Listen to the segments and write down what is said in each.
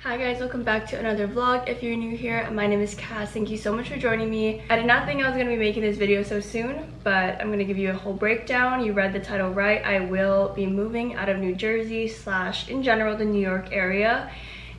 Hi guys, welcome back to another vlog. If you're new here, my name is Cass. Thank you so much for joining me. I did not think I was going to be making this video so soon, but I'm going to give you a whole breakdown. You read the title right. I will be moving out of New Jersey / in general the New York area.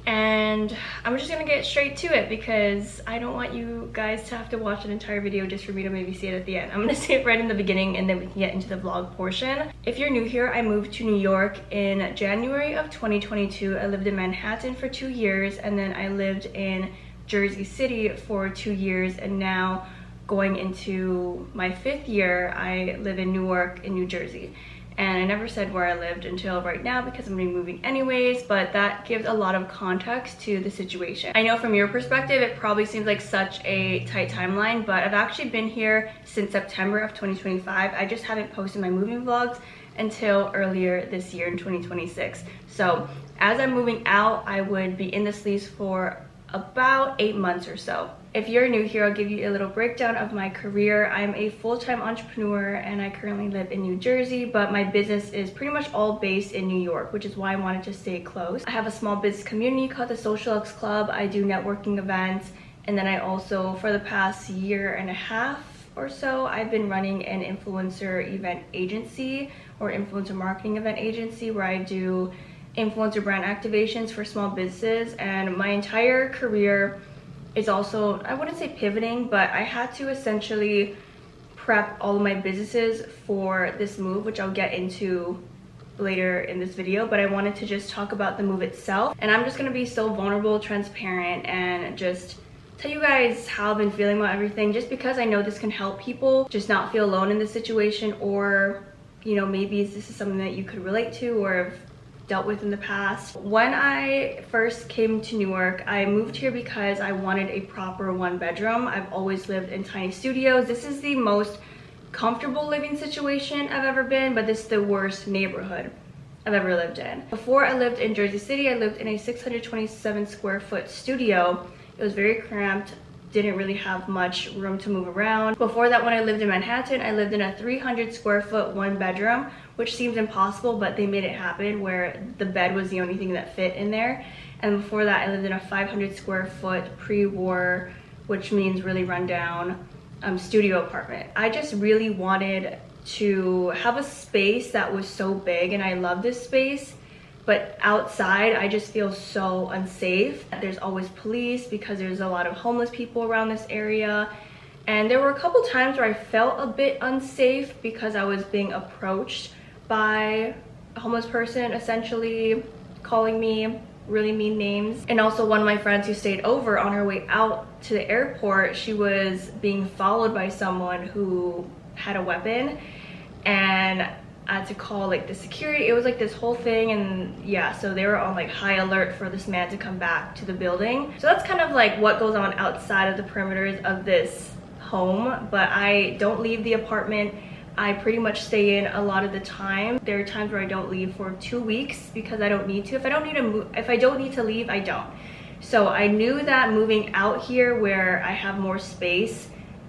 And I'm just gonna get straight to it because I don't want you guys to have to watch an entire video just for me to maybe see it at the end. I'm gonna say it right in the beginning and then we can get into the vlog portion. If you're new here, I moved to New York in January of 2022. I lived in Manhattan for 2 years and then I lived in Jersey City for 2 years, and now going into my 5th year, I live in Newark in New Jersey. And I never said where I lived until right now because I'm gonna be moving anyways, but that gives a lot of context to the situation. I know from your perspective, it probably seems like such a tight timeline, but I've actually been here since September of 2025. I just haven't posted my moving vlogs until earlier this year in 2026. So as I'm moving out, I would be in this lease for about 8 months or so. If you're new here, I'll give you a little breakdown of my career. I'm a full-time entrepreneur and I currently live in New Jersey, but my business is pretty much all based in New York, which is why I wanted to stay close. I have a small business community called the Social LUXE Club. I do networking events, and then I also, for the past year and a half or so, I've been running an influencer event agency or influencer marketing event agency where I do influencer brand activations for small businesses. And my entire career is also, I wouldn't say pivoting, but I had to essentially prep all of my businesses for this move, which I'll get into later in this video. But I wanted to just talk about the move itself, and I'm just gonna be so vulnerable, transparent, and just tell you guys how I've been feeling about everything, just because I know this can help people just not feel alone in this situation, or you know, maybe this is something that you could relate to or have dealt with in the past. When I first came to Newark, I moved here because I wanted a proper 1-bedroom. I've always lived in tiny studios. This is the most comfortable living situation I've ever been, but this is the worst neighborhood I've ever lived in. Before I lived in Jersey City, I lived in a 627 square foot studio. It was very cramped, didn't really have much room to move around. Before that, when I lived in Manhattan, I lived in a 300 square foot 1-bedroom, which seems impossible, but they made it happen where the bed was the only thing that fit in there. And before that, I lived in a 500 square foot pre-war, which means really rundown, studio apartment. I just really wanted to have a space that was so big, and I love this space, but outside I just feel so unsafe. There's always police because there's a lot of homeless people around this area, and there were a couple times where I felt a bit unsafe because I was being approached by a homeless person, essentially calling me really mean names. And also one of my friends who stayed over, on her way out to the airport, she was being followed by someone who had a weapon, and I had to call like the security. It was like this whole thing, and yeah, so they were on like high alert for this man to come back to the building. So that's kind of like what goes on outside of the perimeters of this home, but I don't leave the apartment. I pretty much stay in a lot of the time. There are times where I don't leave for 2 weeks because I don't need to. If I don't need to leave, I don't. So I knew that moving out here where I have more space,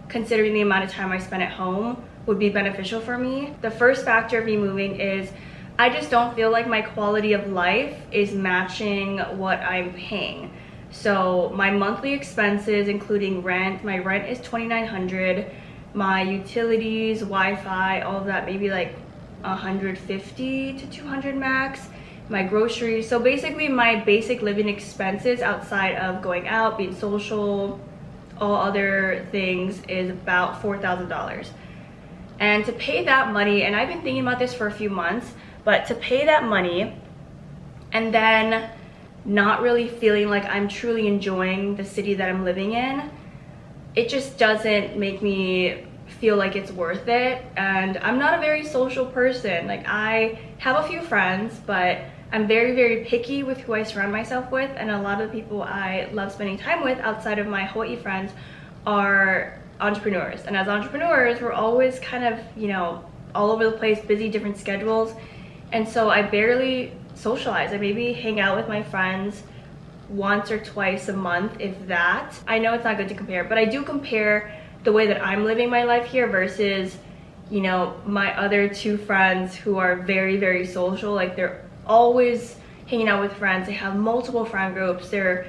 considering the amount of time I spend at home, would be beneficial for me. The first factor of me moving is I just don't feel like my quality of life is matching what I'm paying. So my monthly expenses, including rent, my rent is $2,900. My utilities, Wi-Fi, all of that, maybe like 150 to 200 max. My groceries, so basically my basic living expenses outside of going out, being social, all other things, is about $4,000. And to pay that money, and I've been thinking about this for a few months, but to pay that money and then not really feeling like I'm truly enjoying the city that I'm living in, it just doesn't make me feel like it's worth it. And I'm not a very social person. Like, I have a few friends, but I'm very, very picky with who I surround myself with, and a lot of the people I love spending time with outside of my Hawaii friends are entrepreneurs. And as entrepreneurs, we're always kind of, you know, all over the place, busy, different schedules, and so I barely socialize. I maybe hang out with my friends once or twice a month, if that. I know it's not good to compare, but I do compare the way that I'm living my life here versus, you know, my other 2 friends who are very, very social. Like, they're always hanging out with friends. They have multiple friend groups. They're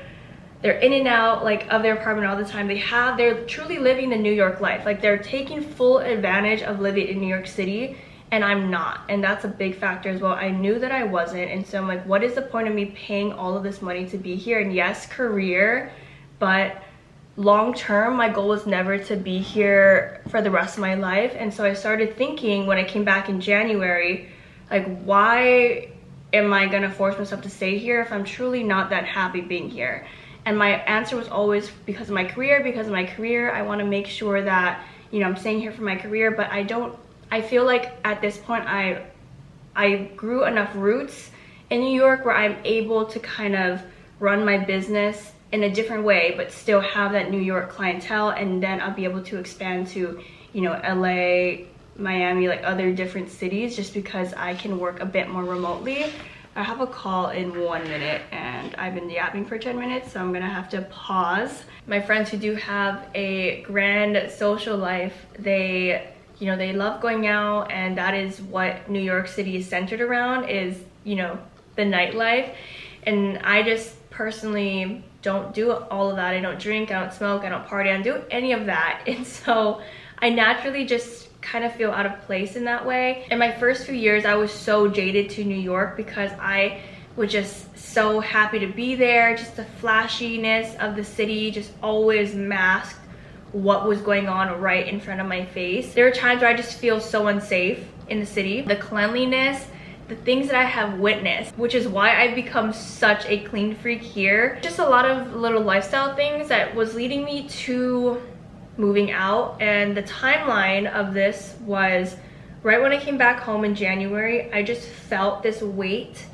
in and out like of their apartment all the time. They're truly living the New York life. Like they're taking full advantage of living in New York City, and I'm not. And that's a big factor as well. I knew that I wasn't, and so I'm like, what is the point of me paying all of this money to be here? And yes, career, but long term, my goal was never to be here for the rest of my life. And so I started thinking when I came back in January, like, why am I gonna force myself to stay here if I'm truly not that happy being here? And my answer was always because of my career. I want to make sure that, you know, I'm staying here for my career, but I feel like at this point I grew enough roots in New York where I'm able to kind of run my business in a different way, but still have that New York clientele, and then I'll be able to expand to, you know, LA, Miami, like other different cities, just because I can work a bit more remotely. I have a call in 1 minute and I've been yapping for 10 minutes, so I'm gonna have to pause. My friends who do have a grand social life, they love going out, and that is what New York City is centered around, is, you know, the nightlife. And I just personally don't do all of that. I don't drink, I don't smoke, I don't party, I don't do any of that. And so I naturally just kind of feel out of place in that way. In my first few years, I was so jaded to New York because I was just so happy to be there. Just the flashiness of the city just always masked what was going on right in front of my face. There are times where I just feel so unsafe in the city. The cleanliness, the things that I have witnessed, which is why I've become such a clean freak here. Just a lot of little lifestyle things that was leading me to moving out. And the timeline of this was right when I came back home in January. I just felt this weight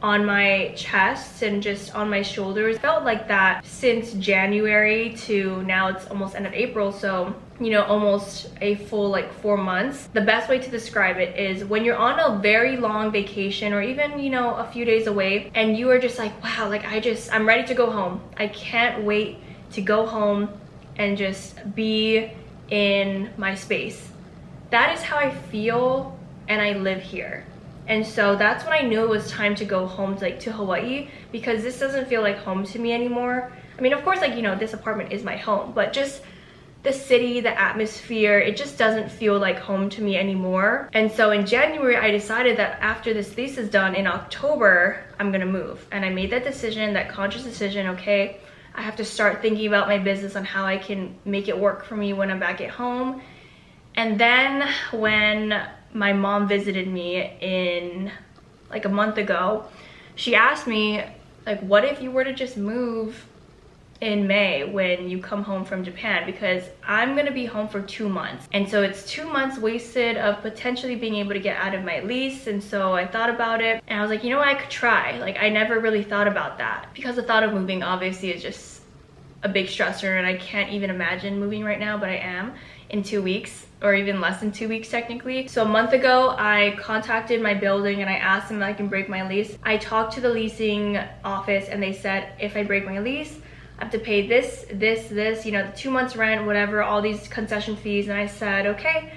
on my chest and just on my shoulders. Felt like that since January to now. It's almost end of April, so, you know, almost a full like 4 months. The best way to describe it is when you're on a very long vacation, or even, you know, a few days away, and you are just like, wow, like I'm ready to go home. I can't wait to go home and just be in my space. That is how I feel, and I live here. And so that's when I knew it was time to go home, to Hawaii, because this doesn't feel like home to me anymore. I mean, of course, like, you know, this apartment is my home, but just the city, the atmosphere, it just doesn't feel like home to me anymore. And so in January, I decided that after this lease is done in October, I'm gonna move. And I made that decision, that conscious decision, okay, I have to start thinking about my business on how I can make it work for me when I'm back at home. And then when my mom visited me in like a month ago, she asked me, like, what if you were to just move in May when you come home from Japan? Because I'm gonna be home for 2 months, and so it's 2 months wasted of potentially being able to get out of my lease. And so I thought about it, and I was like, you know what, I could try. Like, I never really thought about that, because the thought of moving obviously is just a big stressor, and I can't even imagine moving right now, but I am in 2 weeks, or even less than 2 weeks technically. So a month ago, I contacted my building and I asked them if I can break my lease. I talked to the leasing office, and they said if I break my lease, I have to pay this, you know, the 2 months rent, whatever, all these concession fees. And I said, okay,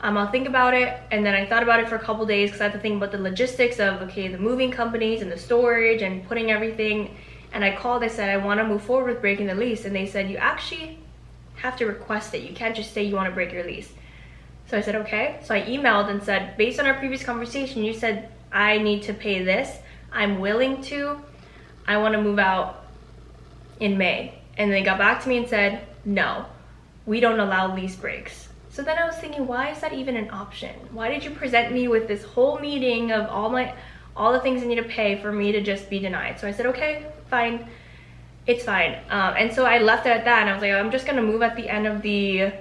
I'll think about it. And then I thought about it for a couple days, because I had to think about the logistics of, okay, the moving companies and the storage and putting everything. And I called, I said, I want to move forward with breaking the lease. And they said, you actually have to request it. You can't just say you want to break your lease. So I said, okay. So I emailed and said, based on our previous conversation, you said I need to pay this. I'm willing to. I want to move out in May. And they got back to me and said, no, we don't allow lease breaks. So then I was thinking, why is that even an option? Why did you present me with this whole meeting of all the things I need to pay for me to just be denied? So I said, okay, fine, it's fine. And so I left it at that, and I was like, I'm just gonna move at the end of the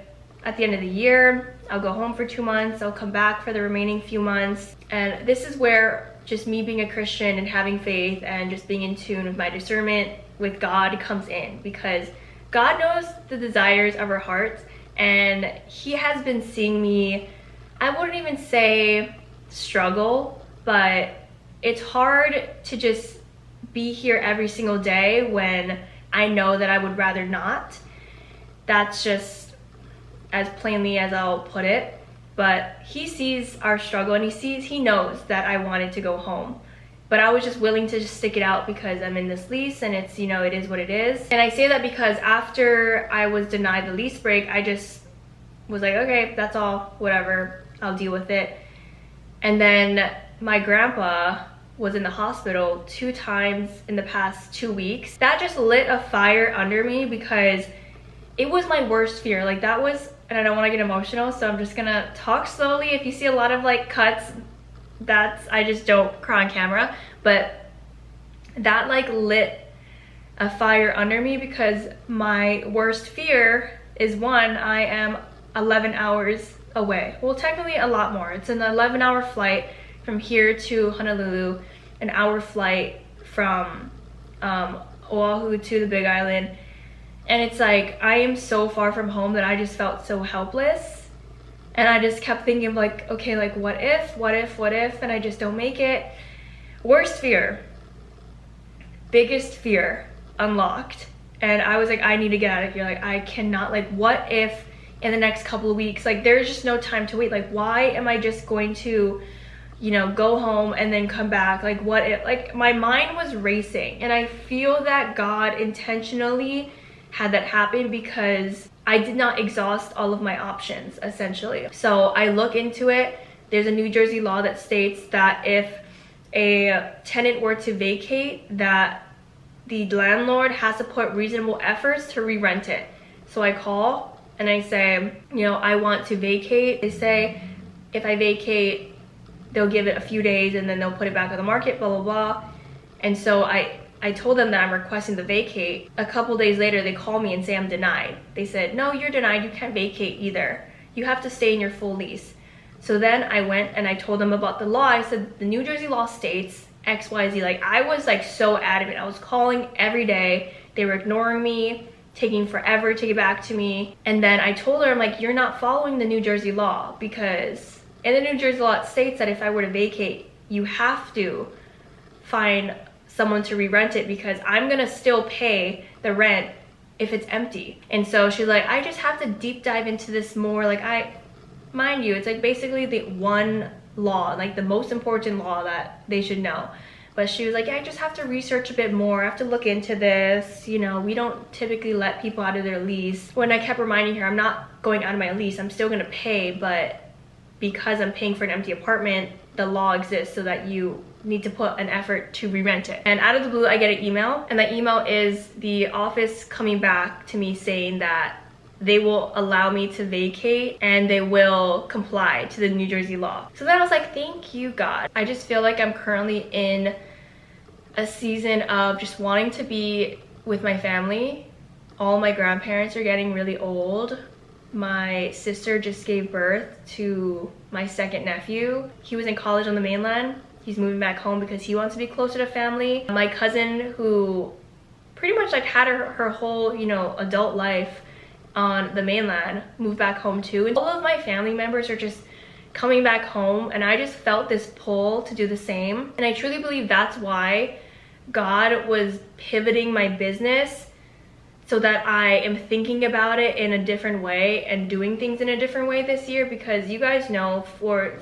year. I'll go home for 2 months, I'll come back for the remaining few months. And this is where just me being a Christian and having faith and just being in tune with my discernment with God comes in, because God knows the desires of our hearts, and he has been seeing me, I wouldn't even say struggle, but it's hard to just be here every single day when I know that I would rather not. That's just as plainly as I'll put it. But he sees our struggle, and he knows that I wanted to go home. but I was just willing to just stick it out because I'm in this lease and it's, you know, it is what it is. And I say that because after I was denied the lease break, I just was like, okay, that's all, whatever, I'll deal with it. And then my grandpa was in the hospital 2 times in the past 2 weeks. That just lit a fire under me because it was my worst fear. Like that was, and I don't want to get emotional, so I'm just gonna talk slowly. If you see a lot of like cuts, that's, I just don't cry on camera, but that like lit a fire under me because my worst fear is, one, I am 11 hours away. Well, technically a lot more. It's an 11-hour flight from here to Honolulu, an hour flight from Oahu to the Big Island. And it's like, I am so far from home that I just felt so helpless. And I just kept thinking like, okay, like what if, and I just don't make it. Worst fear, biggest fear unlocked. And I was like, I need to get out of here. Like I cannot, like what if in the next couple of weeks, like there's just no time to wait. Like why am I just going to, you know, go home and then come back? Like what if, like my mind was racing. And I feel that God intentionally had that happen because I did not exhaust all of my options, essentially. So I look into it. There's a New Jersey law that states that if a tenant were to vacate, that the landlord has to put reasonable efforts to re-rent it. So I call and I say, you know, I want to vacate. They say if I vacate, they'll give it a few days and then they'll put it back on the market, blah, blah, blah. And so I told them that I'm requesting the vacate. A couple days later, they call me and say I'm denied. They said, no, you're denied. You can't vacate either. You have to stay in your full lease. So then I went and I told them about the law. I said, the New Jersey law states X, Y, Z. Like I was like so adamant. I was calling every day. They were ignoring me, taking forever to get back to me. And then I told her, I'm like, you're not following the New Jersey law, because in the New Jersey law, it states that if I were to vacate, you have to find someone to re-rent it, because I'm gonna still pay the rent if it's empty. And so she's like, I just have to deep dive into this more. Like mind you, it's like basically the one law, like the most important law that they should know. But she was like, yeah, I just have to research a bit more. I have to look into this. You know, we don't typically let people out of their lease. When I kept reminding her, I'm not going out of my lease. I'm still gonna pay, but because I'm paying for an empty apartment, the law exists so that you need to put an effort to re-rent it. And out of the blue, I get an email, and that email is the office coming back to me saying that they will allow me to vacate and they will comply to the New Jersey law. So then I was like, thank you, God. I just feel like I'm currently in a season of just wanting to be with my family. All my grandparents are getting really old. My sister just gave birth to my second nephew. He was in college on the mainland. He's moving back home because he wants to be closer to family. My cousin, who pretty much like had her whole, you know, adult life on the mainland, moved back home too. And all of my family members are just coming back home, and I just felt this pull to do the same. And I truly believe that's why God was pivoting my business, so that I am thinking about it in a different way and doing things in a different way this year. Because you guys know,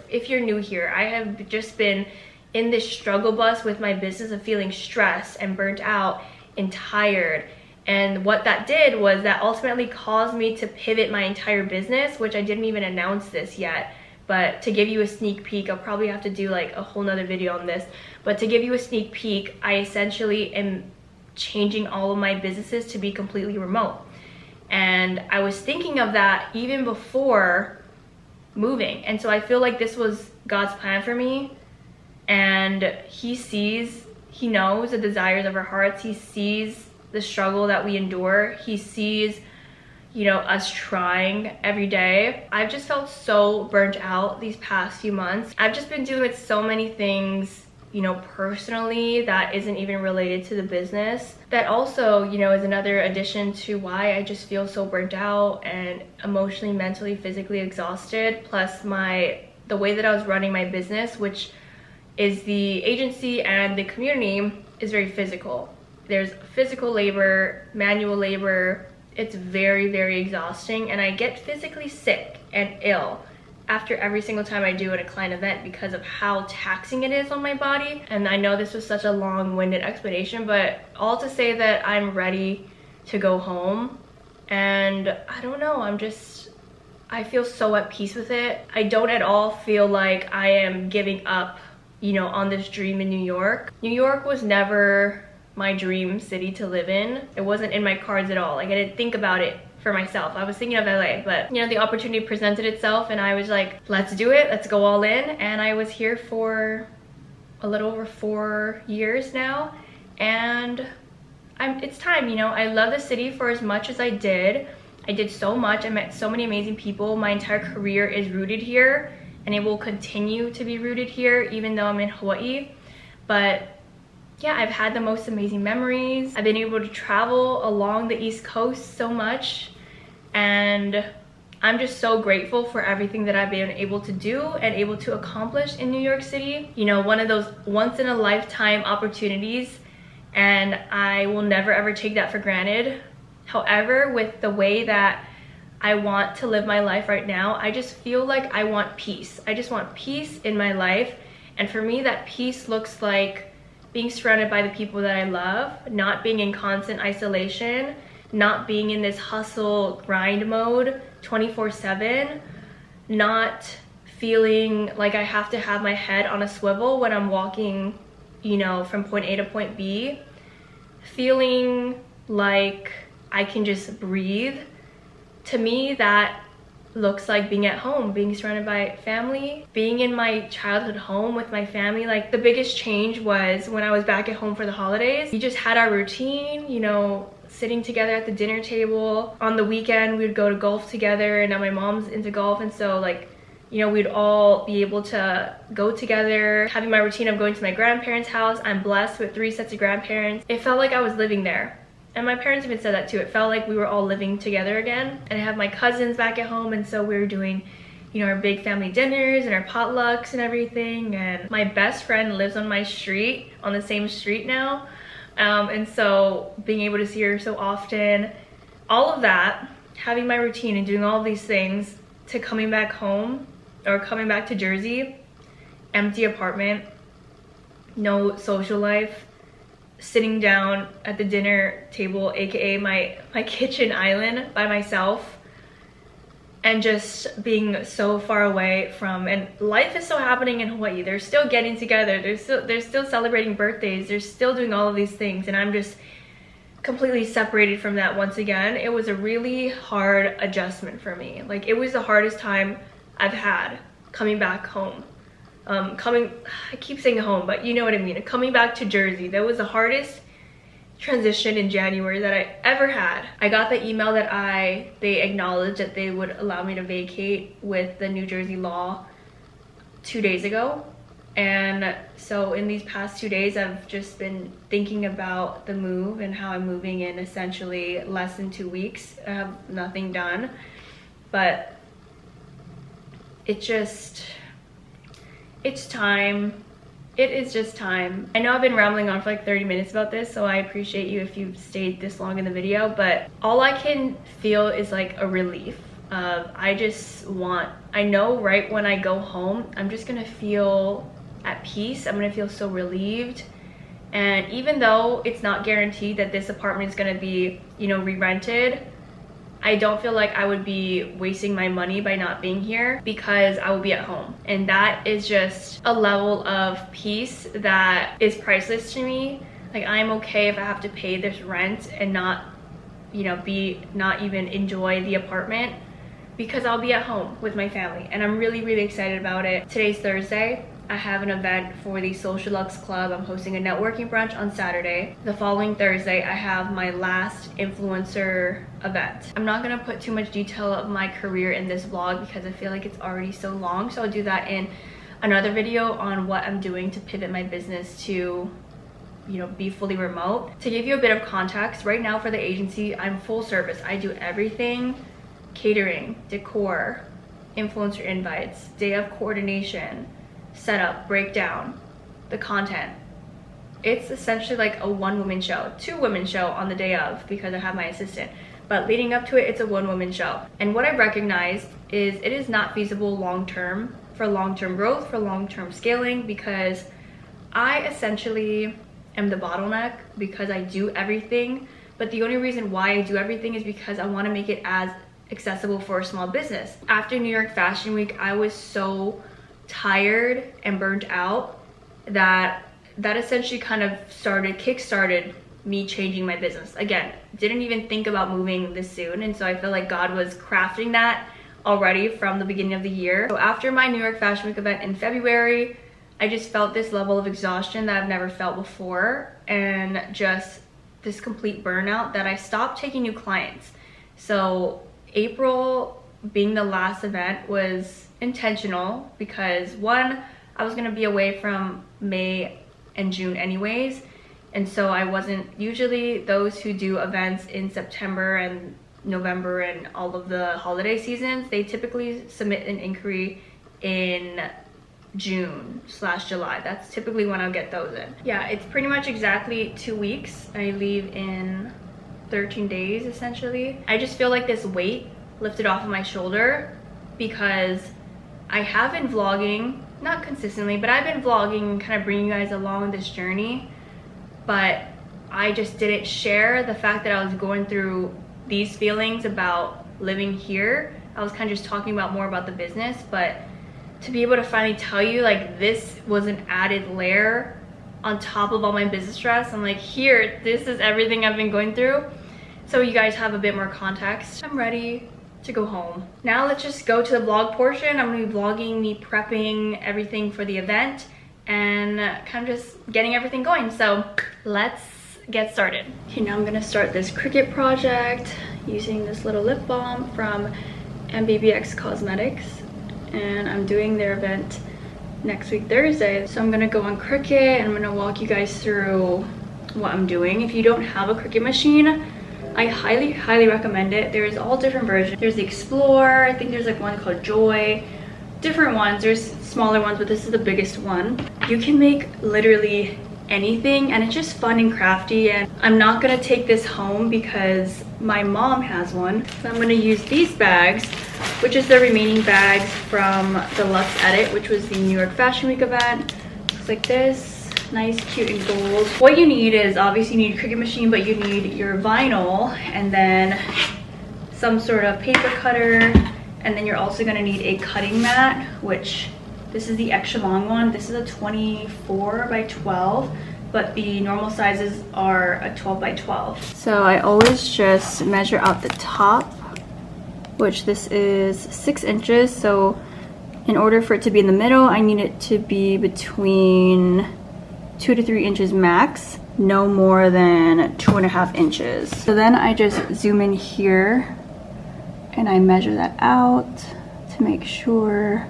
if you're new here, I have just been in this struggle bus with my business of feeling stressed and burnt out and tired. And what that did was that ultimately caused me to pivot my entire business, which I didn't even announce this yet. But to give you a sneak peek, I'll probably have to do like a whole nother video on this. But to give you a sneak peek, I essentially am changing all of my businesses to be completely remote. And I was thinking of that even before moving. And so I feel like this was God's plan for me. And he knows the desires of our hearts. He sees the struggle that we endure. He sees, you know, us trying every day. I've just felt so burnt out these past few months. I've just been dealing with so many things, you know, personally, that isn't even related to the business. That also, you know, is another addition to why I just feel so burnt out and emotionally, mentally, physically exhausted. Plus the way that I was running my business, which is the agency and the community, is very physical. There's physical labor, manual labor. It's very, very exhausting, and I get physically sick and ill after every single time I do at a client event because of how taxing it is on my body. And I know this was such a long-winded explanation, but all to say that I'm ready to go home. And I don't know, I feel so at peace with it. I don't at all feel like I am giving up, you know, on this dream in New York. New York was never my dream city to live in. It wasn't in my cards at all. Like, I didn't think about it for myself. I was thinking of LA, but you know, the opportunity presented itself and I was like, let's do it, let's go all in. And I was here for a little over 4 years now, and it's time, you know. I love the city for as much as I did. I did so much. I met so many amazing people. My entire career is rooted here, and it will continue to be rooted here even though I'm in Hawaii. But yeah, I've had the most amazing memories. I've been able to travel along the East Coast so much, and I'm just so grateful for everything that I've been able to do and able to accomplish in New York City. You know, one of those once in a lifetime opportunities, and I will never ever take that for granted. However, with the way that I want to live my life right now, I just feel like I want peace. I just want peace in my life. And for me, that peace looks like being surrounded by the people that I love, not being in constant isolation, not being in this hustle grind mode 24/7, not feeling like I have to have my head on a swivel when I'm walking, you know, from point A to point B, feeling like I can just breathe. To me, that looks like being at home, being surrounded by family, being in my childhood home with my family. Like, the biggest change was when I was back at home for the holidays. We just had our routine, you know, sitting together at the dinner table. On the weekend, we would go to golf together, and now my mom's into golf, and so, like, you know, we'd all be able to go together, having my routine of going to my grandparents' house. I'm blessed with 3 sets of grandparents. It felt like I was living there. And my parents even said that too. It felt like we were all living together again. And I have my cousins back at home, and so we were doing, you know, our big family dinners and our potlucks and everything. And my best friend lives on my street, on the same street now. And so being able to see her so often, all of that, having my routine and doing all of these things, to coming back home or coming back to Jersey, empty apartment, no social life, sitting down at the dinner table, aka my kitchen island, by myself, and just being so far away from, and life is still happening in Hawaii. They're still getting together, they're still celebrating birthdays, they're still doing all of these things, and I'm just completely separated from that once again. It was a really hard adjustment for me. Like, it was the hardest time I've had coming back home. I keep saying home, but you know what I mean. Coming back to Jersey, that was the hardest transition in January that I ever had. I got the email that they acknowledged that they would allow me to vacate with the New Jersey law 2 days ago. And so in these past 2 days, I've just been thinking about the move and how I'm moving in essentially less than 2 weeks. I have nothing done, but it's time. It is just time. I know I've been rambling on for like 30 minutes about this, so I appreciate you if you've stayed this long in the video, but all I can feel is like a relief. I know right when I go home, I'm just gonna feel at peace. I'm gonna feel so relieved. And even though it's not guaranteed that this apartment is gonna be, you know, re-rented, I don't feel like I would be wasting my money by not being here, because I will be at home. And that is just a level of peace that is priceless to me. Like, I'm okay if I have to pay this rent and not, you know, not even enjoy the apartment, because I'll be at home with my family. And I'm really, really excited about it. Today's Thursday. I have an event for the Social LUXE Club. I'm hosting a networking brunch on Saturday. The following Thursday, I have my last influencer event. I'm not gonna put too much detail of my career in this vlog because I feel like it's already so long. So I'll do that in another video on what I'm doing to pivot my business to, you know, be fully remote. To give you a bit of context, right now for the agency, I'm full service. I do everything: catering, decor, influencer invites, day of coordination, setup, breakdown, the content. It's essentially like a 1-woman show, 2-woman show on the day of, because I have my assistant. but leading up to it, it's a one-woman show. And what I recognized is it is not feasible long-term for long-term growth, for long-term scaling, because I essentially am the bottleneck because I do everything. But the only reason why I do everything is because I want to make it as accessible for a small business. After New York Fashion Week, I was so tired and burnt out that essentially kind of kick-started me changing my business. Again, didn't even think about moving this soon, and so I feel like God was crafting that already from the beginning of the year. So after my New York Fashion Week event in February, I just felt this level of exhaustion that I've never felt before, and just this complete burnout that I stopped taking new clients. So April being the last event was intentional because one, I was gonna be away from May and June anyways, and so I wasn't, usually those who do events in September and November and all of the holiday seasons, they typically submit an inquiry in June/July. That's typically when I'll get those in. Yeah, it's pretty much exactly 2 weeks. I leave in 13 days essentially. I just feel like this weight lifted off of my shoulder because I have been vlogging, not consistently, but I've been vlogging, kind of bringing you guys along this journey, but I just didn't share the fact that I was going through these feelings about living here. I was kind of just talking about more about the business, but to be able to finally tell you like this was an added layer on top of all my business stress, I'm like, here, this is everything I've been going through, so you guys have a bit more context. I'm ready to go home. Now let's just go to the vlog portion. I'm gonna be vlogging me prepping everything for the event and kind of just getting everything going. So let's get started. Okay, now I'm gonna start this Cricut project using this little lip balm from MBBX Cosmetics, and I'm doing their event next week Thursday. So I'm gonna go on Cricut and I'm gonna walk you guys through what I'm doing. If you don't have a Cricut machine, I highly recommend it. There's all different versions. There's the Explore, I think there's like one called Joy, different ones. There's smaller ones, but this is the biggest one. You can make literally anything and it's just fun and crafty, and I'm not gonna take this home because my mom has one. So I'm gonna use these bags, which is the remaining bags from the LUXE edit, which was the New York Fashion Week event. Looks like this. Nice, cute, and gold. What you need is, obviously you need a Cricut machine, but you need your vinyl and then some sort of paper cutter, and then you're also gonna need a cutting mat, which this is the extra long one. This is a 24 by 12, but the normal sizes are a 12 by 12. So I always just measure out the top, which this is 6 inches. So in order for it to be in the middle, I need it to be between 2 to 3 inches max, no more than 2.5 inches. So then I just zoom in here and I measure that out to make sure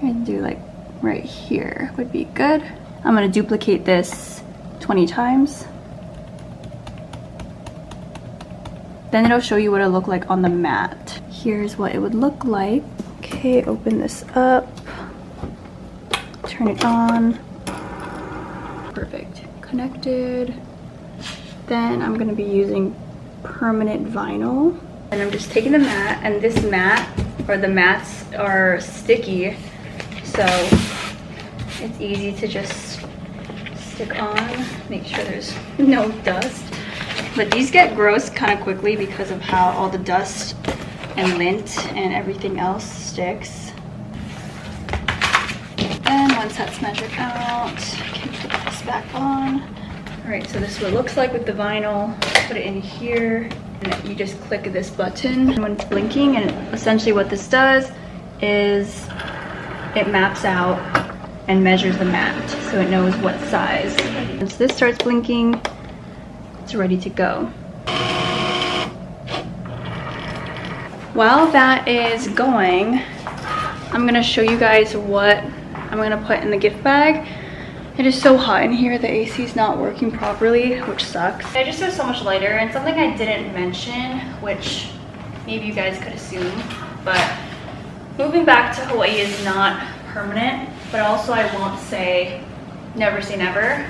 I do like right here would be good. I'm gonna duplicate this 20 times. Then it'll show you what it'll look like on the mat. Here's what it would look like. Okay, open this up, turn it on. Perfect, connected. Then I'm gonna be using permanent vinyl. And I'm just taking the mat, and this mat, or the mats are sticky, so it's easy to just stick on, make sure there's no dust. But these get gross kind of quickly because of how all the dust and lint and everything else sticks. And once that's measured out, I can put this back on. All right, so this is what it looks like with the vinyl. Put it in here, and you just click this button when it's blinking, and essentially what this does is it maps out and measures the mat, so it knows what size. Once this starts blinking, it's ready to go. While that is going, I'm gonna show you guys what I'm gonna put in the gift bag. It is so hot in here, the AC is not working properly, which sucks. I just feel so much lighter, and something I didn't mention, which maybe you guys could assume, but moving back to Hawaii is not permanent, but also I won't say never say never.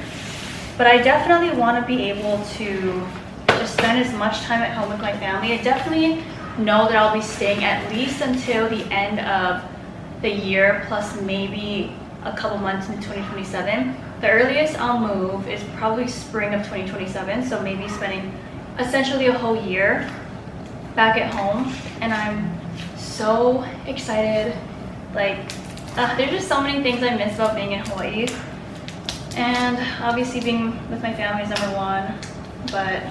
But I definitely want to be able to just spend as much time at home with my family. I definitely know that I'll be staying at least until the end of the year, plus maybe a couple months in 2027. The earliest I'll move is probably spring of 2027, so maybe spending essentially a whole year back at home. And I'm so excited. Like, there's just so many things I miss about being in Hawaii. And obviously being with my family is number one, but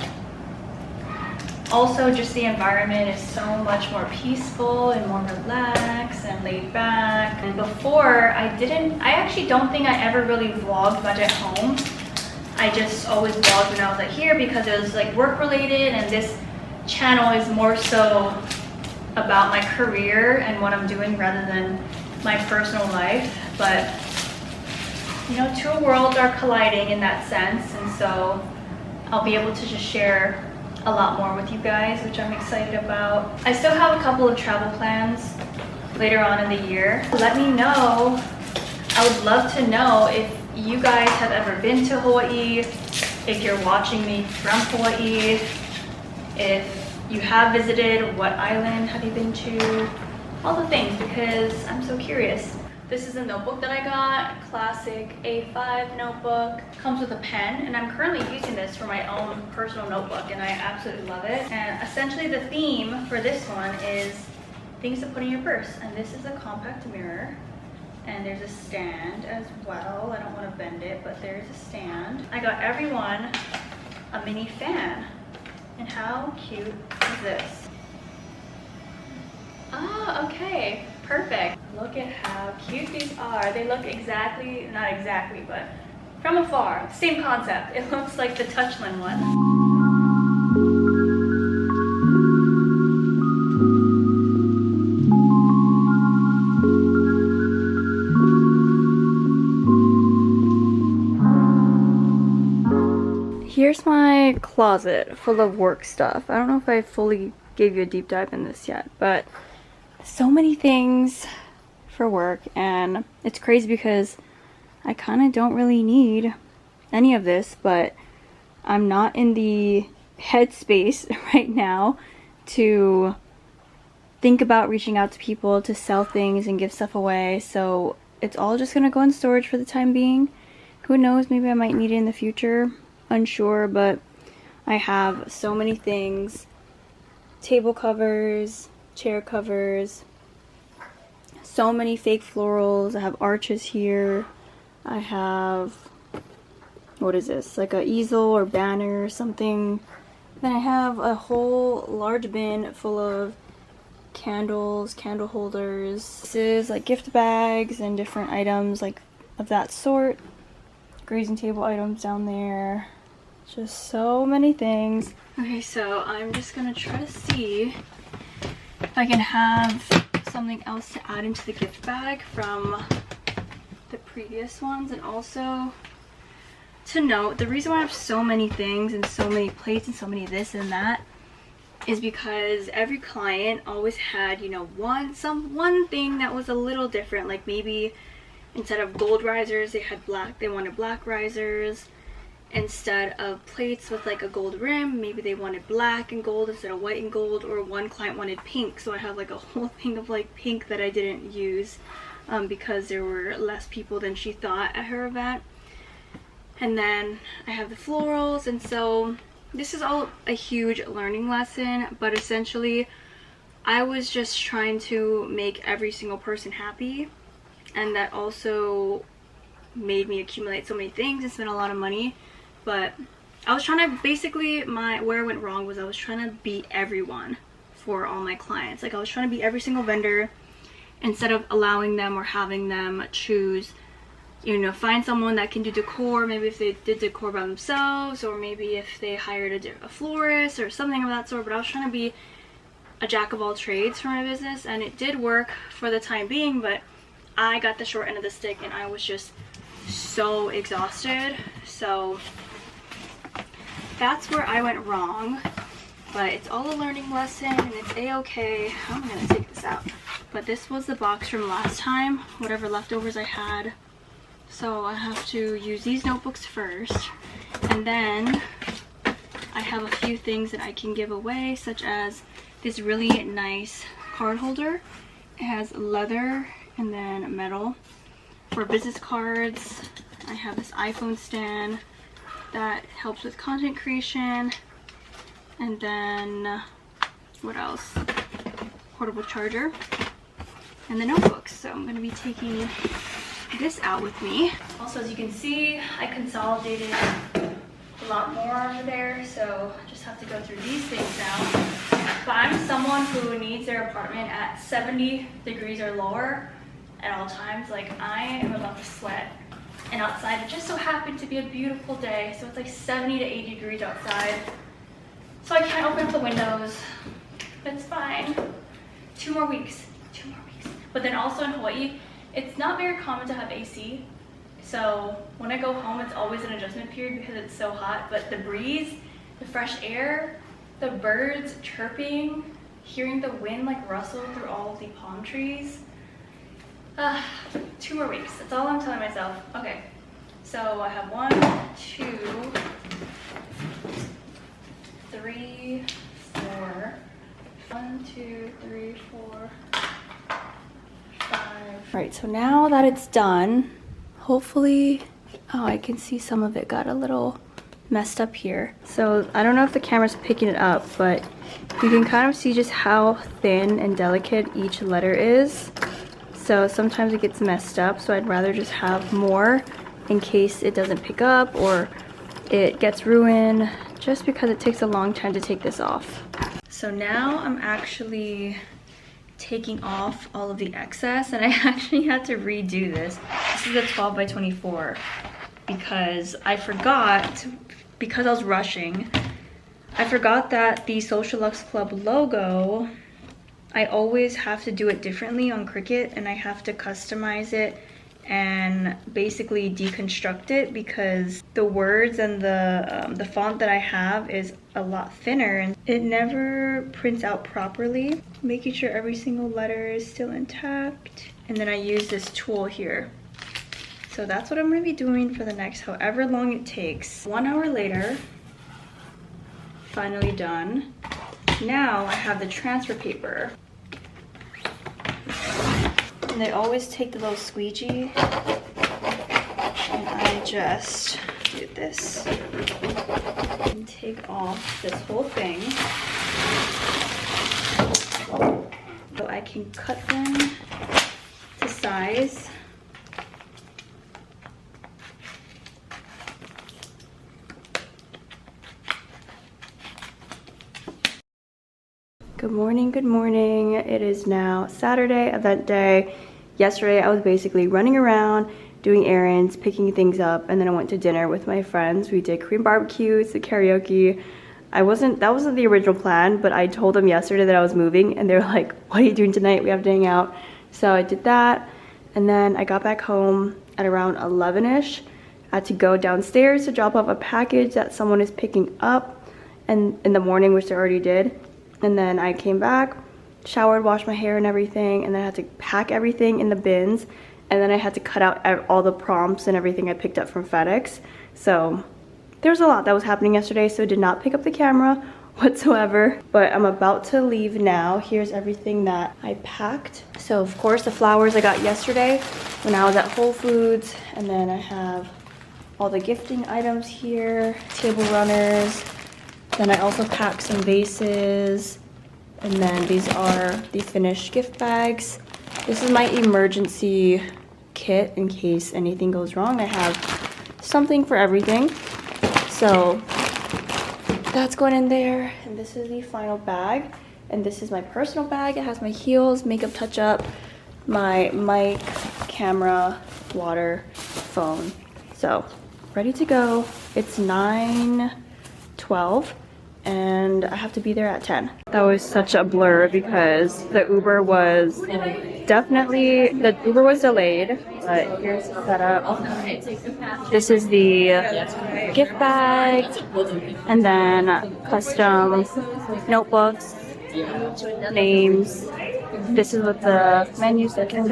also just the environment is so much more peaceful and more relaxed and laid back. And before, I actually don't think I ever really vlogged much at home. I just always vlogged when I was like here because it was like work related, and this channel is more so about my career and what I'm doing rather than my personal life. But you know, two worlds are colliding in that sense, and so I'll be able to just share a lot more with you guys, which I'm excited about. I still have a couple of travel plans later on in the year. Let me know. I would love to know if you guys have ever been to Hawaii, if you're watching me from Hawaii, if you have visited, what island have you been to, all the things, because I'm so curious. This is a notebook that I got, classic A5 notebook. Comes with a pen, and I'm currently using this for my own personal notebook, and I absolutely love it. And essentially the theme for this one is things to put in your purse. And this is a compact mirror, and there's a stand as well. I don't want to bend it, but there's a stand. I got everyone a mini fan. And how cute is this? Ah, okay. Perfect. Look at how cute these are. They look exactly, not exactly, but from afar, same concept. It looks like the Touchland one. Here's my closet full of work stuff. I don't know if I fully gave you a deep dive in this yet, but so many things for work, and it's crazy because I kind of don't really need any of this, but I'm not in the headspace right now to think about reaching out to people to sell things and give stuff away, so it's all just gonna go in storage for the time being. Who knows, maybe I might need it in the future, unsure, but I have so many things. Table covers, chair covers, so many fake florals. I have arches here. I have, what is this, like a easel or banner or something. Then I have a whole large bin full of candles, candle holders. This is like gift bags and different items like of that sort. Grazing table items down there. Just so many things. Okay, so I'm just gonna try to see if I can have something else to add into the gift bag from the previous ones. And also to note, the reason why I have so many things and so many plates and so many this and that is because every client always had, you know, one thing that was a little different. Like maybe instead of gold risers, they wanted black risers. Instead of plates with like a gold rim, maybe they wanted black and gold instead of white and gold, or one client wanted pink, so I have like a whole thing of like pink that I didn't use because there were less people than she thought at her event. And then I have the florals, and so this is all a huge learning lesson, but essentially I was just trying to make every single person happy, and that also made me accumulate so many things and spend a lot of money. But I was trying to, basically where I went wrong was I was trying to beat everyone for all my clients. Like I was trying to beat every single vendor instead of allowing them or having them choose, you know, find someone that can do decor, maybe if they did decor by themselves, or maybe if they hired a florist or something of that sort. But I was trying to be a jack of all trades for my business, and it did work for the time being, but I got the short end of the stick and I was just so exhausted. So that's where I went wrong, but it's all a learning lesson and it's a-okay. I'm gonna take this out, but this was the box from last time, whatever leftovers I had. So I have to use these notebooks first, and then I have a few things that I can give away, such as this really nice card holder. It has leather and then metal. For business cards, I have this iPhone stand that helps with content creation. And then, what else? Portable charger. And the notebooks. So I'm going to be taking this out with me. Also, as you can see, I consolidated a lot more over there, so I just have to go through these things now. But I'm someone who needs their apartment at 70 degrees or lower at all times. Like, I am about to sweat. And outside, it just so happened to be a beautiful day, so it's like 70 to 80 degrees outside. So I can't open up the windows. It's fine. 2 more weeks. 2 more weeks. But then also in Hawaii, it's not very common to have AC. So when I go home, it's always an adjustment period because it's so hot. But the breeze, the fresh air, the birds chirping, hearing the wind like rustle through all of the palm trees. 2 more weeks. That's all I'm telling myself. Okay. So I have 1, 2, 3, 4. 1, 2, 3, 4, 5. Right, so now that it's done, hopefully, oh, I can see some of it got a little messed up here. So I don't know if the camera's picking it up, but you can kind of see just how thin and delicate each letter is. So sometimes it gets messed up, so I'd rather just have more in case it doesn't pick up or it gets ruined, just because it takes a long time to take this off. So now I'm actually taking off all of the excess, and I actually had to redo this. This is a 12 by 24 because I forgot, because I was rushing, I forgot that the Social Luxe Club logo, I always have to do it differently on Cricut, and I have to customize it and basically deconstruct it because the words and the font that I have is a lot thinner and it never prints out properly. Making sure every single letter is still intact. And then I use this tool here. So that's what I'm going to be doing for the next however long it takes. 1 hour later, finally done. Now I have the transfer paper. And they always take the little squeegee, and I just do this and take off this whole thing so I can cut them to size. Good morning, good morning. It is now Saturday, event day. Yesterday I was basically running around, doing errands, picking things up, and then I went to dinner with my friends. We did Korean barbecue, the karaoke. That wasn't the original plan, but I told them yesterday that I was moving, and they were like, what are you doing tonight? We have to hang out. So I did that, and then I got back home at around 11ish. I had to go downstairs to drop off a package that someone is picking up, and in the morning, which they already did. And then I came back, showered, washed my hair and everything, and then I had to pack everything in the bins, and then I had to cut out all the prompts and everything I picked up from FedEx. So there was a lot that was happening yesterday, so I did not pick up the camera whatsoever. But I'm about to leave now. Here's everything that I packed. So of course the flowers I got yesterday when I was at Whole Foods, and then I have all the gifting items here, table runners. Then I also packed some vases, and then these are the finished gift bags. This is my emergency kit in case anything goes wrong. I have something for everything. So that's going in there, and this is the final bag. And this is my personal bag. It has my heels, makeup touch-up, my mic, camera, water, phone. So ready to go. It's 9:12. And I have to be there at 10. That was such a blur because the Uber was delayed, but here's the setup. This is the gift bag, and then custom notebooks, names. This is what the menus look like.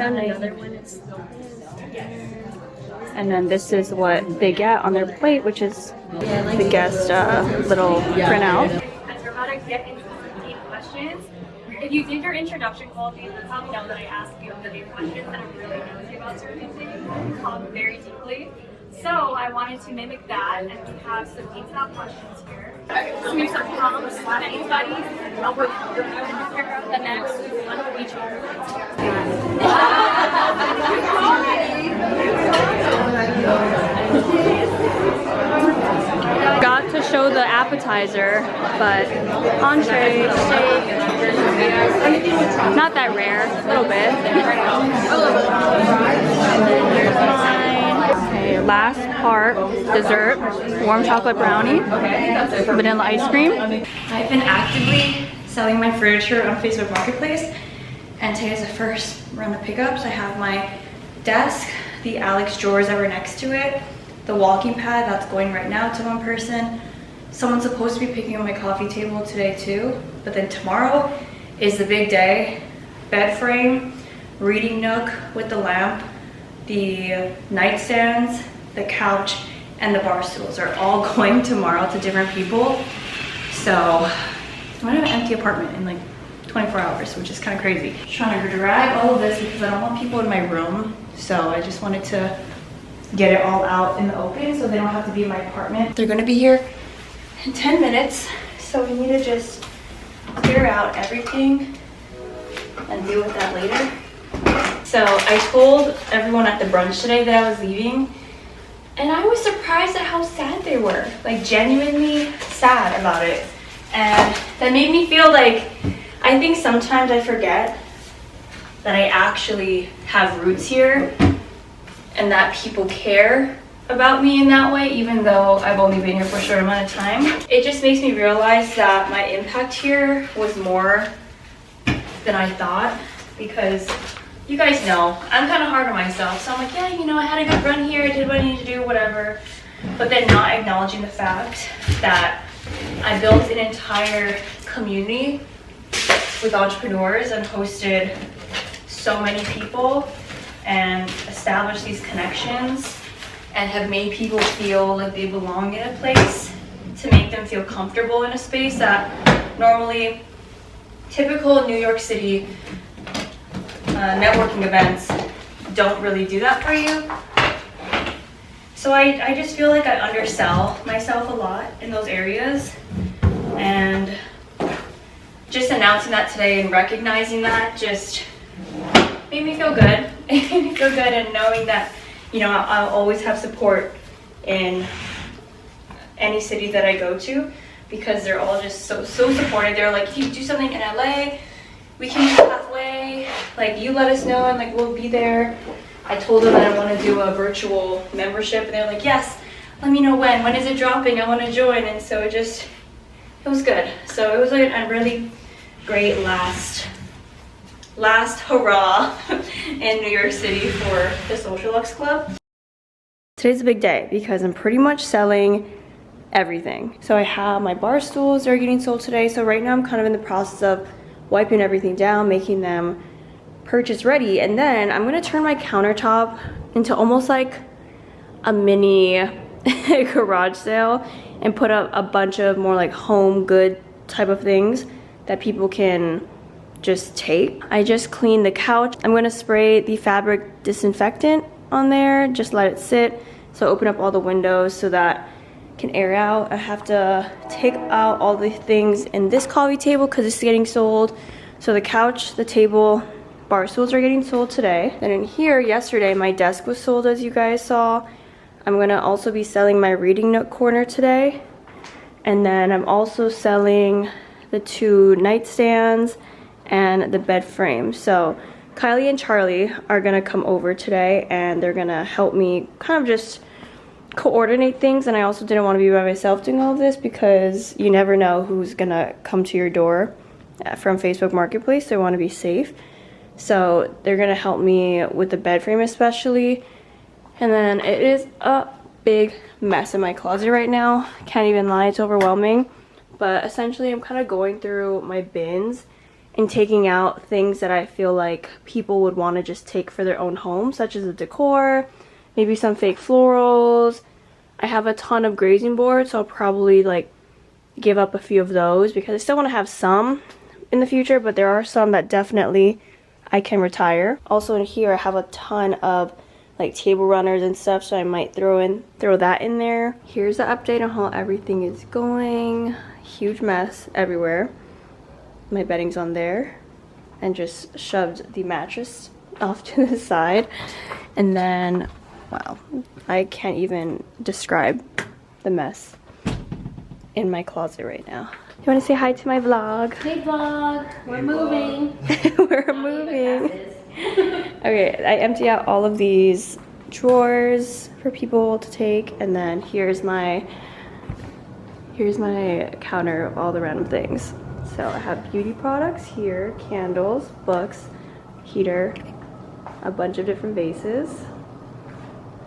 And then this is what they get on their plate, which is the guest little printout. As we're about to get into some deep questions, if you did your introduction call, you probably know that I ask you a million questions and I'm really nosy about certain things, very deeply. So I wanted to mimic that, and we have some detailed questions here. So here's some prompts that anybody over the next one of each other. Got to show the appetizer, but entree, steak, not that rare, a little bit. And then here's mine. Okay, last part, dessert, warm chocolate brownie, vanilla ice cream. I've been actively selling my furniture on Facebook Marketplace, and today is the first round of pickups. I have my desk, the Alex drawers that were next to it, the walking pad that's going right now to one person. Someone's supposed to be picking up my coffee table today too, but then tomorrow is the big day. Bed frame, reading nook with the lamp, the nightstands, the couch, and the bar stools are all going tomorrow to different people. So I'm gonna have an empty apartment in like 24 hours, which is kind of crazy. I'm trying to drag all of this because I don't want people in my room. So I just wanted to get it all out in the open so they don't have to be in my apartment. They're gonna be here in 10 minutes. So we need to just clear out everything and deal with that later. So I told everyone at the brunch today that I was leaving, and I was surprised at how sad they were, like genuinely sad about it. And that made me feel like, I think sometimes I forget that I actually have roots here and that people care about me in that way, even though I've only been here for a short amount of time. It just makes me realize that my impact here was more than I thought, because you guys know, I'm kind of hard on myself. So I'm like, yeah, you know, I had a good run here, I did what I needed to do, whatever. But then not acknowledging the fact that I built an entire community with entrepreneurs and hosted so many people and established these connections and have made people feel like they belong in a place, to make them feel comfortable in a space that normally typical New York City networking events don't really do that for you. So I just feel like I undersell myself a lot in those areas, and just announcing that today and recognizing that just made me feel good. It made me feel good, and knowing that, you know, I'll always have support in any city that I go to, because they're all just so supportive. They're like, if you do something in LA, we can meet halfway, like you let us know and like we'll be there. I told them that I want to do a virtual membership, and they're like, yes, let me know when is it dropping, I want to join. And so it was good. So it was like a really great last hurrah in New York City for the Social Lux Club. Today's a big day because I'm pretty much selling everything. So I have my bar stools that are getting sold today. So right now I'm kind of in the process of wiping everything down, making them purchase ready, and then I'm gonna turn my countertop into almost like a mini garage sale and put up a bunch of more like home good type of things that people can just take. I just cleaned the couch. I'm gonna spray the fabric disinfectant on there, just let it sit. So open up all the windows so that it can air out. I have to take out all the things in this coffee table because it's getting sold. So the couch, the table, bar stools are getting sold today. Then in here, yesterday, my desk was sold, as you guys saw. I'm gonna also be selling my reading nook corner today. And then I'm also selling the 2 nightstands and the bed frame. So Kylie and Charlie are gonna come over today, and they're gonna help me kind of just coordinate things. And I also didn't want to be by myself doing all of this, because you never know who's gonna come to your door from Facebook Marketplace. So I want to be safe. So they're gonna help me with the bed frame especially. And then it is a big mess in my closet right now. Can't even lie, it's overwhelming. But essentially I'm kind of going through my bins and taking out things that I feel like people would want to just take for their own home, such as the decor, maybe some fake florals. I have a ton of grazing boards, so I'll probably like give up a few of those because I still want to have some in the future, but there are some that definitely I can retire. Also in here I have a ton of like table runners and stuff, so I might throw that in there. Here's the update on how everything is going. Huge mess everywhere. My bedding's on there and just shoved the mattress off to the side. And then, wow, I can't even describe the mess in my closet right now. You want to say hi to my vlog? Hey vlog, we're moving. We're moving. Okay, I empty out all of these drawers for people to take, and then here's my counter of all the random things. So I have beauty products here, candles, books, heater, a bunch of different vases,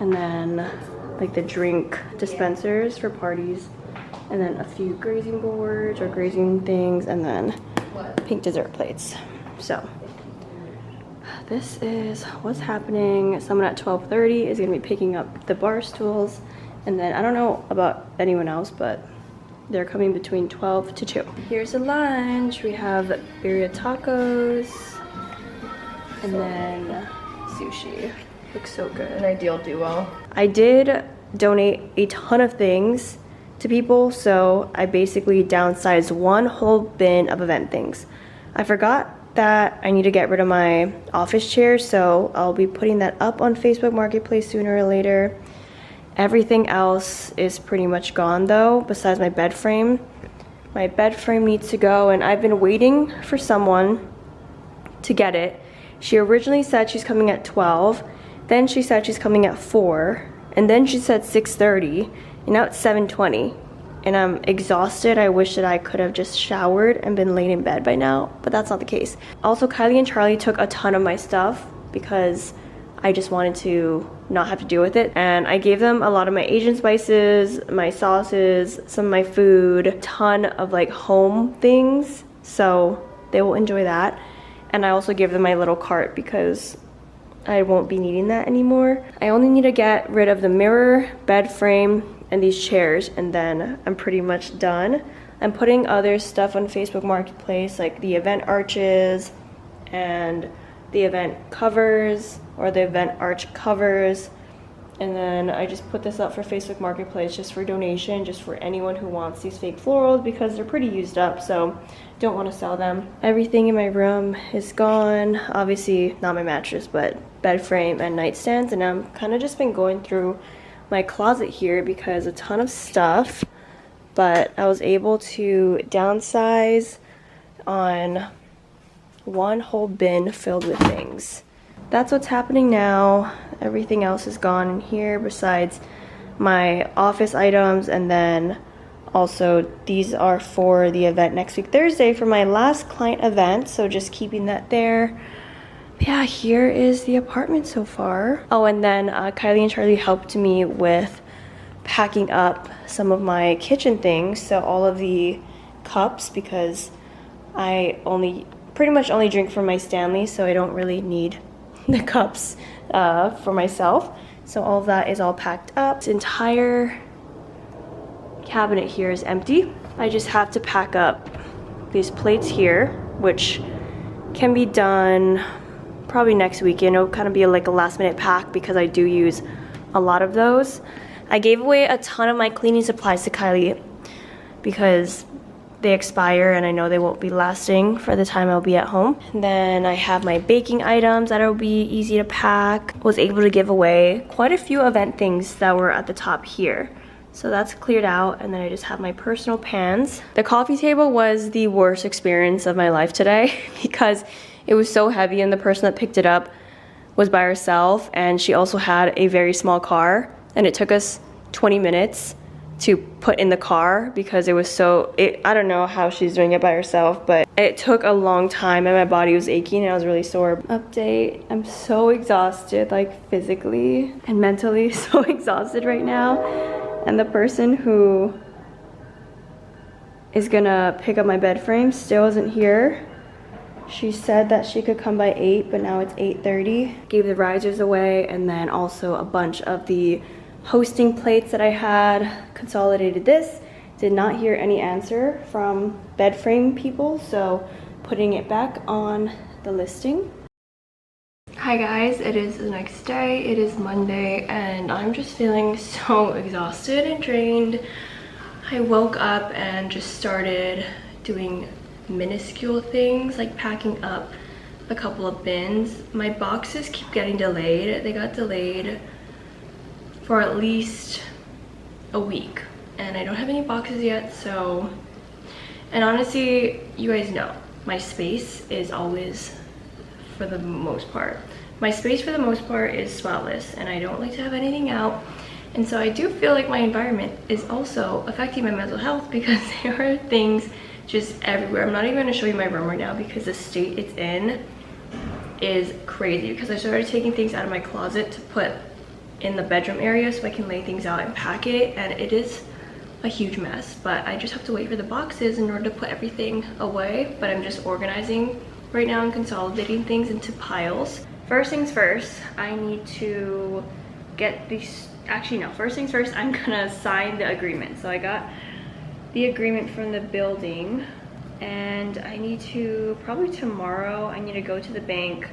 and then like the drink dispensers for parties, and then a few grazing boards or grazing things, and then pink dessert plates. So this is what's happening. Someone at 12:30 is gonna be picking up the bar stools, and then I don't know about anyone else, but they're coming between 12 to 2. Here's the lunch. We have birria tacos, and then sushi. Looks so good. An ideal duo. I did donate a ton of things to people, so I basically downsized one whole bin of event things. I forgot that I need to get rid of my office chair, so I'll be putting that up on Facebook Marketplace sooner or later. Everything else is pretty much gone though, besides my bed frame. My bed frame needs to go, and I've been waiting for someone to get it. She originally said she's coming at 12, then she said she's coming at 4, and then she said 6:30, and now it's 7:20. And I'm exhausted. I wish that I could have just showered and been laid in bed by now, but that's not the case. Also, Kylie and Charlie took a ton of my stuff because I just wanted to not have to deal with it. And I gave them a lot of my Asian spices, my sauces, some of my food, a ton of like home things, so they will enjoy that. And I also gave them my little cart because I won't be needing that anymore. I only need to get rid of the mirror, bed frame, and these chairs, and then I'm pretty much done. I'm putting other stuff on Facebook Marketplace, like the event arches and the event covers, or the event arch covers. And then I just put this up for Facebook Marketplace just for donation, just for anyone who wants these fake florals, because they're pretty used up, so don't want to sell them. Everything in my room is gone. Obviously not my mattress, but bed frame and nightstands. And I'm kind of just been going through my closet here because a ton of stuff, but I was able to downsize on one whole bin filled with things. That's what's happening now. Everything else is gone in here besides my office items, and then also these are for the event next week Thursday for my last client event, so just keeping that there. Yeah, here is the apartment so far. Oh, and then Kylie and Charlie helped me with packing up some of my kitchen things, so all of the cups, because I pretty much only drink from my Stanley, so I don't really need the cups for myself. So all of that is all packed up. This entire cabinet here is empty. I just have to pack up these plates here, which can be done probably next weekend. It'll kind of be like a last minute pack because I do use a lot of those. I gave away a ton of my cleaning supplies to Kylie because they expire and I know they won't be lasting for the time I'll be at home. And then I have my baking items that'll be easy to pack. Was able to give away quite a few event things that were at the top here. So that's cleared out, and then I just have my personal pans. The coffee table was the worst experience of my life today because it was so heavy, and the person that picked it up was by herself, and she also had a very small car, and it took us 20 minutes to put in the car because it was so, I don't know how she's doing it by herself, but it took a long time and my body was aching and I was really sore. Update, I'm so exhausted, like physically and mentally so exhausted right now. And the person who is gonna pick up my bed frame still isn't here. She said that she could come by 8, but now it's 8:30. Gave the risers away, and then also a bunch of the hosting plates that I had. Consolidated this. Did not hear any answer from bed frame people, so putting it back on the listing. Hi guys, it is the next day. It is Monday, and I'm just feeling so exhausted and drained. I woke up and just started doing minuscule things like packing up a couple of bins. My boxes keep getting delayed. They got delayed for at least a week, and I don't have any boxes yet. So, and honestly, you guys know my space is always, for the most part, my space for the most part is spotless, and I don't like to have anything out. And so I do feel like my environment is also affecting my mental health because there are things just everywhere. I'm not even going to show you my room right now because the state it's in is crazy, because I started taking things out of my closet to put in the bedroom area so I can lay things out and pack it, and it is a huge mess. But I just have to wait for the boxes in order to put everything away. But I'm just organizing right now and consolidating things into piles. First things first, I need to get these, actually no, first things first, I'm gonna sign the agreement. So I got the agreement from the building, and I need to, probably tomorrow, I need to go to the bank,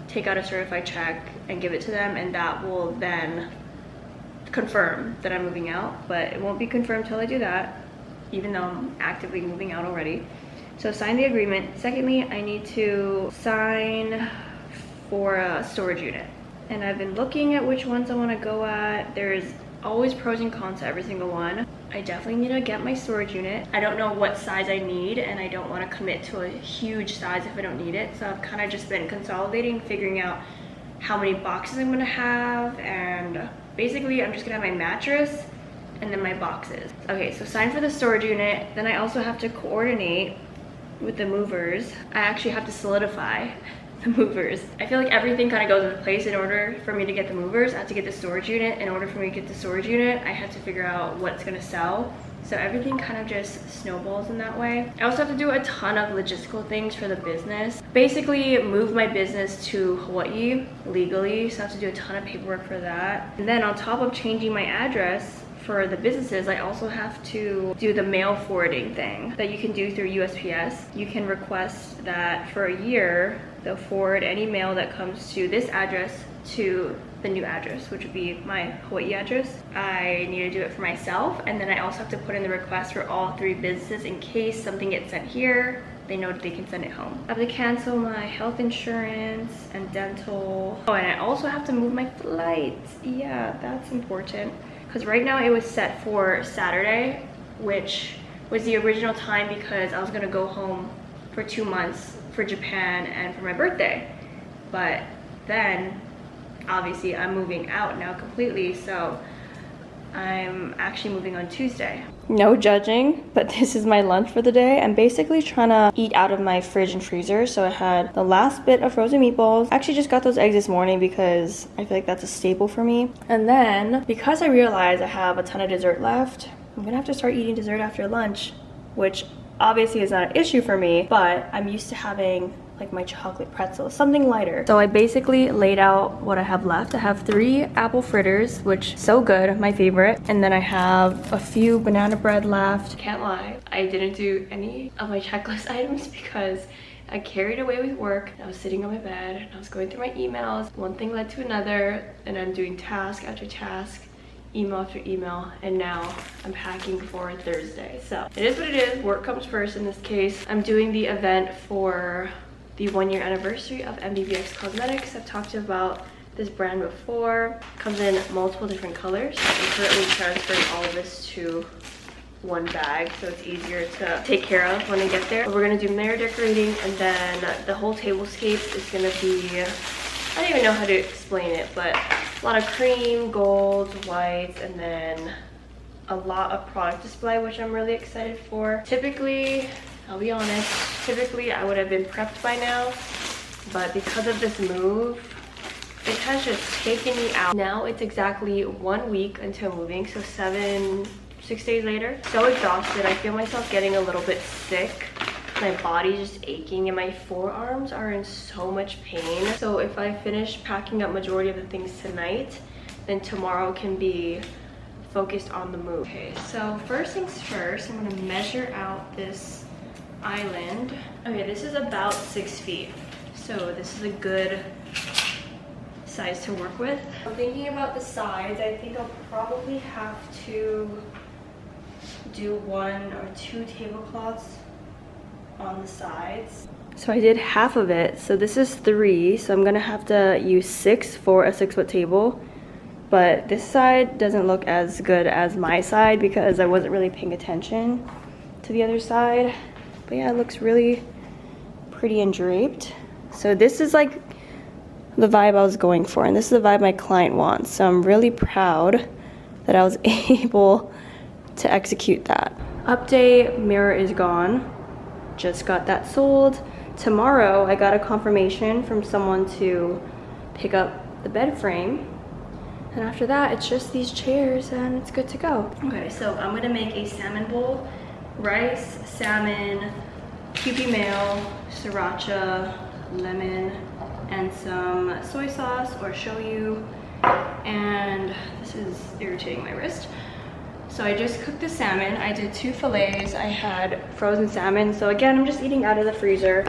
take out a certified check and give it to them, and that will then confirm that I'm moving out. But it won't be confirmed till I do that, even though I'm actively moving out already. So sign the agreement. Secondly, I need to sign for a storage unit, and I've been looking at which ones I want to go at. There's always pros and cons to every single one. I definitely need to get my storage unit. I don't know what size I need, and I don't want to commit to a huge size if I don't need it. So I've kind of just been consolidating, figuring out how many boxes I'm gonna have, and basically I'm just gonna have my mattress and then my boxes. Okay, so sign for the storage unit. Then I also have to coordinate with the movers. I actually have to solidify the movers. I feel like everything kind of goes into place. In order for me to get the movers, I have to get the storage unit. In order for me to get the storage unit, I have to figure out what's gonna sell. So everything kind of just snowballs in that way. I also have to do a ton of logistical things for the business. Basically move my business to Hawaii legally, so I have to do a ton of paperwork for that. And then on top of changing my address for the businesses, I also have to do the mail forwarding thing that you can do through USPS. You can request that for a year they'll forward any mail that comes to this address to the new address, which would be my Hawaii address. I need to do it for myself, and then I also have to put in the request for all 3 businesses in case something gets sent here. They know that they can send it home. I have to cancel my health insurance and dental. Oh, and I also have to move my flights. Yeah, that's important, because right now it was set for Saturday, which was the original time because I was gonna go home for 2 months for Japan and for my birthday. But then obviously I'm moving out now completely, so I'm actually moving on Tuesday. No judging, but this is my lunch for the day. I'm basically trying to eat out of my fridge and freezer. So I had the last bit of frozen meatballs. I actually just got those eggs this morning because I feel like that's a staple for me. And then because I realized I have a ton of dessert left, I'm gonna have to start eating dessert after lunch, which obviously is not an issue for me, but I'm used to having like my chocolate pretzels, something lighter. So I basically laid out what I have left. I have 3 apple fritters, which so good, my favorite. And then I have a few banana bread left. Can't lie, I didn't do any of my checklist items because I carried away with work. I was sitting on my bed and I was going through my emails. One thing led to another, and I'm doing task after task, email after email, and now I'm packing for Thursday. So it is what it is. Work comes first in this case. I'm doing the event for the 1-year anniversary of MBBX Cosmetics. I've talked about this brand before. It comes in multiple different colors. I'm currently transferring all of this to one bag so it's easier to take care of when I get there. But we're gonna do mirror decorating, and then the whole tablescape is gonna be, I don't even know how to explain it, but a lot of cream, golds, whites, and then a lot of product display, which I'm really excited for. Typically, I'll be honest, typically I would have been prepped by now, but because of this move, it has just taken me out. Now it's exactly 1 week until moving, so 6 days later. So exhausted. I feel myself getting a little bit sick My body's just aching and my forearms are in so much pain. So if I finish packing up majority of the things tonight, then tomorrow can be focused on the move. Okay, so first things first, I'm gonna measure out this island. Okay, this is about 6 feet. So this is a good size to work with. I'm thinking about the sides. I think I'll probably have to do 1 or 2 tablecloths on the sides. So I did half of it. So this is 3. So I'm gonna have to use 6 for a 6-foot table. But this side doesn't look as good as my side because I wasn't really paying attention to the other side. But yeah, it looks really pretty and draped. So this is like the vibe I was going for, and this is the vibe my client wants. So I'm really proud that I was able to execute that. Update, mirror is gone. Just got that sold. Tomorrow I got a confirmation from someone to pick up the bed frame. And after that, it's just these chairs and it's good to go. Okay, so I'm gonna make a salmon bowl. Rice, salmon, Kewpie mayo, sriracha, lemon, and some soy sauce or shoyu. And this is irritating my wrist. So I just cooked the salmon. I did 2 fillets. I had frozen salmon. So again, I'm just eating out of the freezer.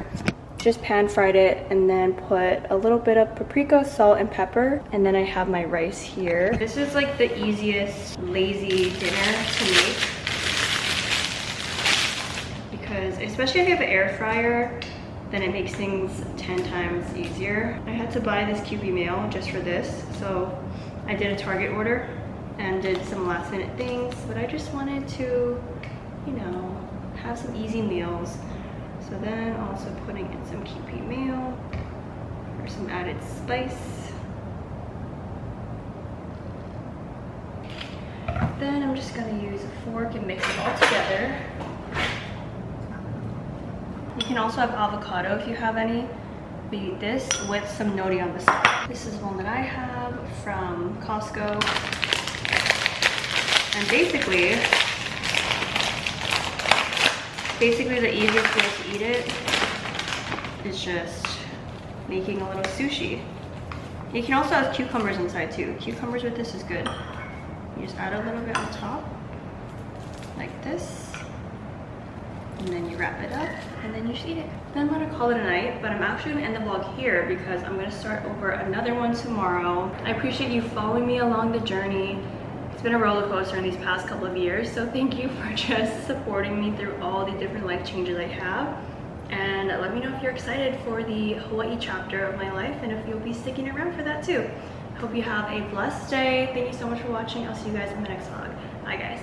Just pan fried it and then put a little bit of paprika, salt, and pepper. And then I have my rice here. This is like the easiest lazy dinner to make. Because especially if you have an air fryer, then it makes things 10 times easier. I had to buy this Kewpie mayo just for this. So I did a Target order and did some last minute things, but I just wanted to, you know, have some easy meals. So then also putting in some Kewpie mayo for some added spice. Then I'm just gonna use a fork and mix it all together. You can also have avocado if you have any. We eat this with some nori on the side. This is one that I have from Costco. And basically the easiest way to eat it is just making a little sushi. You can also have cucumbers inside too. Cucumbers with this is good. You just add a little bit on top, like this. And then you wrap it up and then you just eat it. Then I'm gonna call it a night, but I'm actually gonna end the vlog here because I'm gonna start over another one tomorrow. I appreciate you following me along the journey. It's been a roller coaster in these past couple of years, so thank you for just supporting me through all the different life changes I have. And let me know if you're excited for the Hawaii chapter of my life and if you'll be sticking around for that too. Hope you have a blessed day. Thank you so much for watching. I'll see you guys in the next vlog. Bye guys.